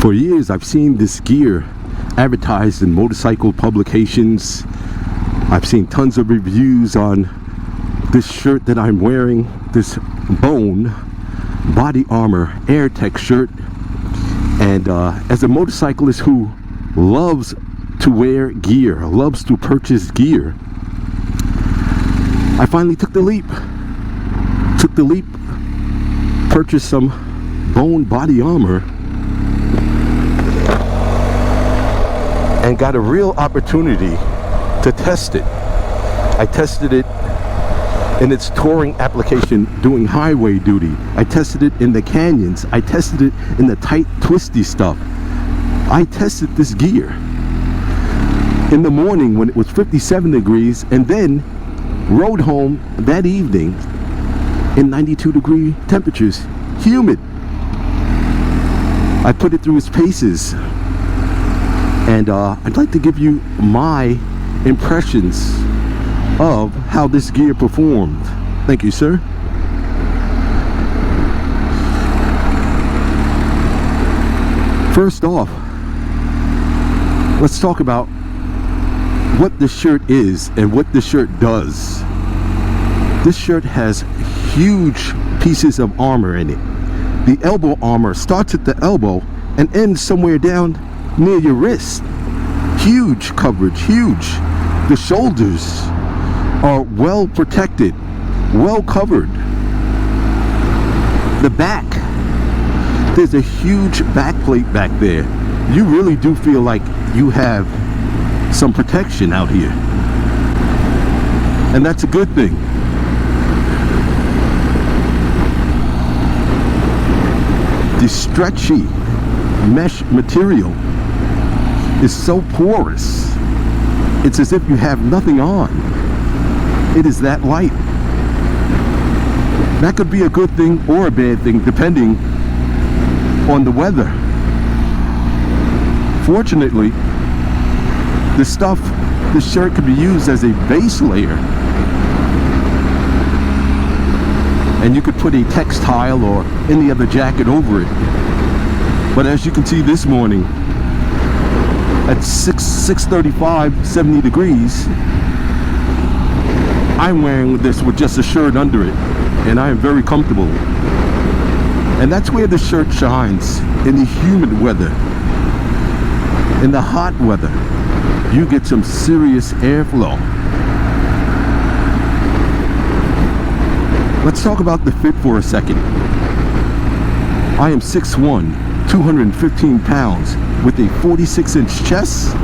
For years, I've seen this gear advertised in motorcycle publications. I've seen tons of reviews on this shirt that I'm wearing, this Bohn body armor Airtex shirt. And as a motorcyclist who loves to wear gear, loves to purchase gear, I finally took the leap. Purchased some Bohn body armor, and got a real opportunity to test it. I tested it in its touring application doing highway duty. I tested it in the canyons. I tested it in the tight, twisty stuff. I tested this gear in the morning when it was 57 degrees, and then rode home that evening in 92-degree temperatures, humid. I put it through its paces, and I'd like to give you my impressions of how this gear performed. Thank you, sir. First off, let's talk about what this shirt is and what this shirt does. This shirt has huge pieces of armor in it. The elbow armor starts at the elbow and ends somewhere down near your wrist. Huge coverage, huge. The shoulders are well protected, well covered. The back, there's a huge back plate back there. You really do feel like you have some protection out here, and that's a good thing. The stretchy mesh material is so porous, it's as if you have nothing on. It is that light. That could be a good thing or a bad thing depending on the weather. Fortunately, this shirt could be used as a base layer, and you could put a textile or any other jacket over it. But as you can see this morning, at 6:35, 70 degrees, I'm wearing this with just a shirt under it, and I am very comfortable. And that's where the shirt shines, in the humid weather. In the hot weather, you get some serious airflow. Let's talk about the fit for a second. I am 6'1", 215 pounds, with a 46-inch chest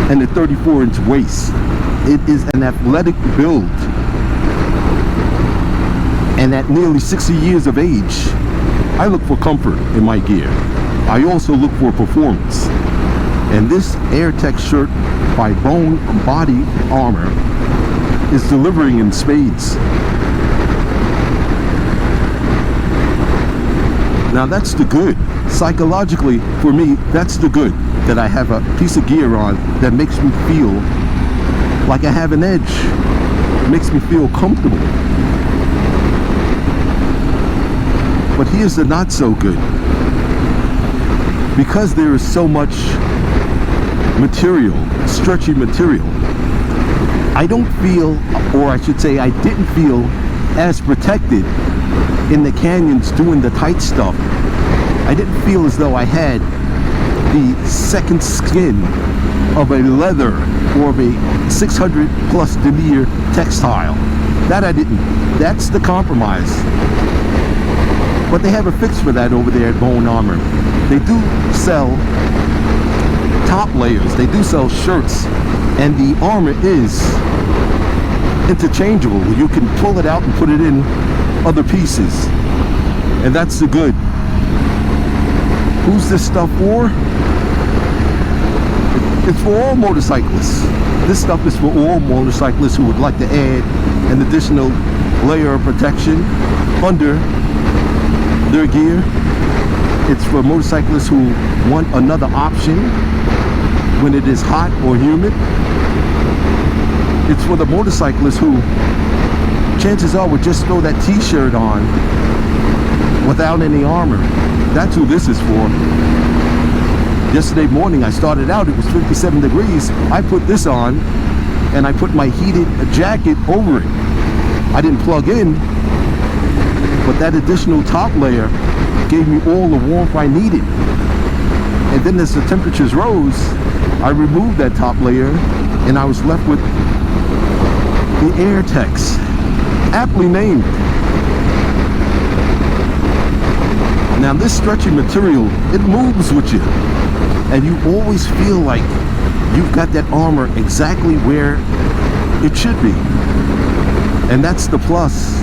and a 34-inch waist. It is an athletic build. And at nearly 60 years of age, I look for comfort in my gear. I also look for performance. And this Airtex shirt by Bohn Body Armor is delivering in spades. Now that's the good. Psychologically, for me, that's the good. That I have a piece of gear on that makes me feel like I have an edge. Makes me feel comfortable. But here's the not so good. Because there is so much material, stretchy material, I don't feel, or I should say I didn't feel as protected in the canyons doing the tight stuff. I didn't feel as though I had the second skin of a leather or of a 600 plus denier textile. That I didn't. That's the compromise. But they have a fix for that over there at Bohn Armor. They do sell top layers. They do sell shirts, and the armor is interchangeable. You can pull it out and put it in other pieces, and that's the good. Who's this stuff for? It's for all motorcyclists. This stuff is for all motorcyclists who would like to add an additional layer of protection under their gear. It's for motorcyclists who want another option when it is hot or humid. It's for the motorcyclists who, chances are, would just throw that t-shirt on without any armor. That's who this is for. Yesterday morning I started out, it was 57 degrees. I put this on and I put my heated jacket over it. I didn't plug in, but that additional top layer gave me all the warmth I needed. And then as the temperatures rose, I removed that top layer and I was left with the Airtex, aptly named. Now this stretchy material, it moves with you, and you always feel like you've got that armor exactly where it should be. And that's the plus.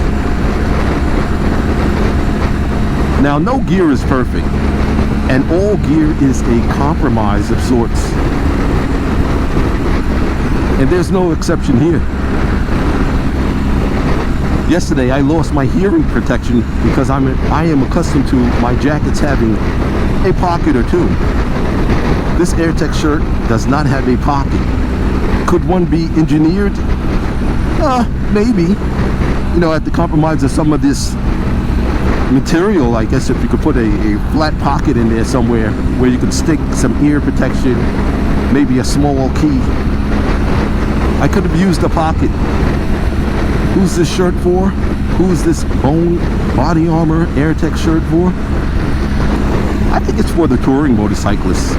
Now no gear is perfect, and all gear is a compromise of sorts. And there's no exception here. Yesterday I lost my hearing protection because I am accustomed to my jackets having a pocket or two. This Airtex shirt does not have a pocket. Could one be engineered? Maybe. You know, at the compromise of some of this material, I guess if you could put a flat pocket in there somewhere where you could stick some ear protection, maybe a small key. I could have used a pocket. Who's this shirt for? Who's this Bohn body armor Airtex shirt for? I think it's for the touring motorcyclists.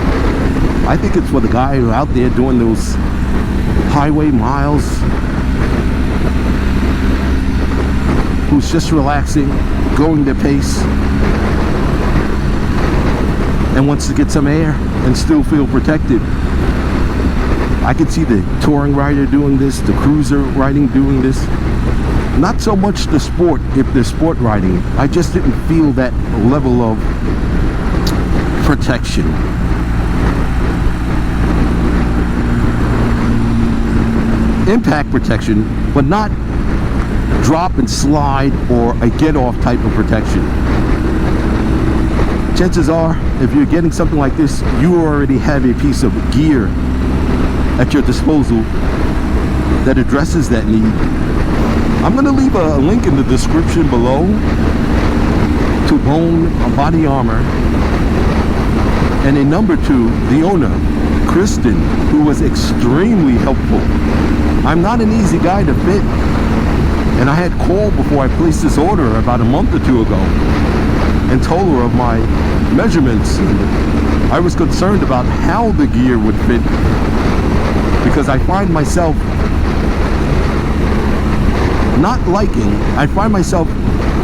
I think it's for the guy who out there doing those highway miles, who's just relaxing, going their pace, and wants to get some air and still feel protected. I could see the touring rider doing this, the cruiser riding doing this. Not so much the sport, if they're sport riding. I just didn't feel that level of protection. Impact protection, but not drop and slide or a get-off type of protection. Chances are, if you're getting something like this, you already have a piece of gear at your disposal that addresses that need. I'm going to leave a link in the description below to Bohn body armor and a number to the owner, Kristen, who was extremely helpful. I'm not an easy guy to fit, and I had called before I placed this order about a month or two ago and told her of my measurements. And I was concerned about how the gear would fit, because I find myself I find myself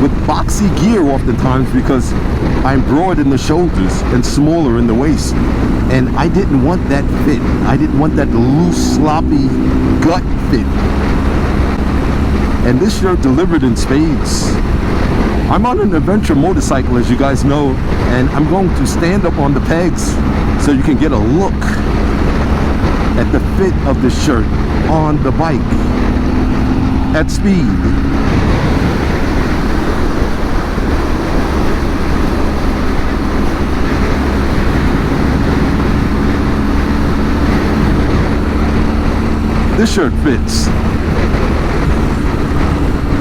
with boxy gear oftentimes because I'm broad in the shoulders and smaller in the waist, and I didn't want that fit. I didn't want that loose, sloppy gut fit. And this shirt delivered in spades. I'm on an adventure motorcycle, as you guys know, and I'm going to stand up on the pegs so you can get a look at the fit of the shirt on the bike at speed. This shirt fits,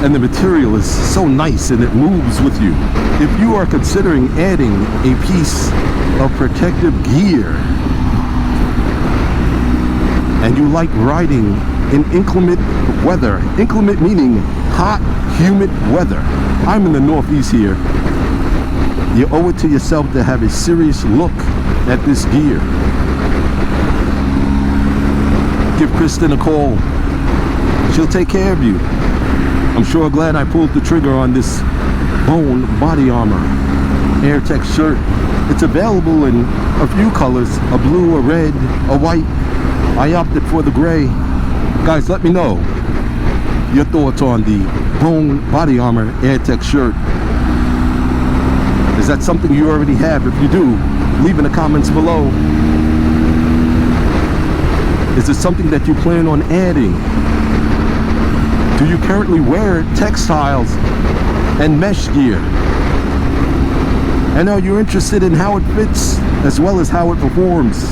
and the material is so nice and it moves with you. If you are considering adding a piece of protective gear and you like riding in inclement weather, inclement meaning hot, humid weather. I'm in the Northeast here. You owe it to yourself to have a serious look at this gear. Give Kristen a call. She'll take care of you. I'm sure glad I pulled the trigger on this Bohn body armor Airtex shirt. It's available in a few colors, a blue, a red, a white. I opted for the gray. Guys, let me know your thoughts on the Bohn body armor Airtex shirt. Is that something you already have? If you do, leave in the comments below. Is it something that you plan on adding? Do you currently wear textiles and mesh gear? And are you interested in how it fits as well as how it performs?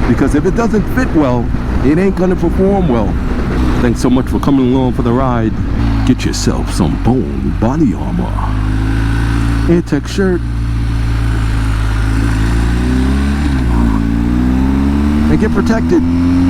Because if it doesn't fit well, it ain't gonna perform well. Thanks so much for coming along for the ride. Get yourself some Bohn body armor Airtex shirt. and get protected.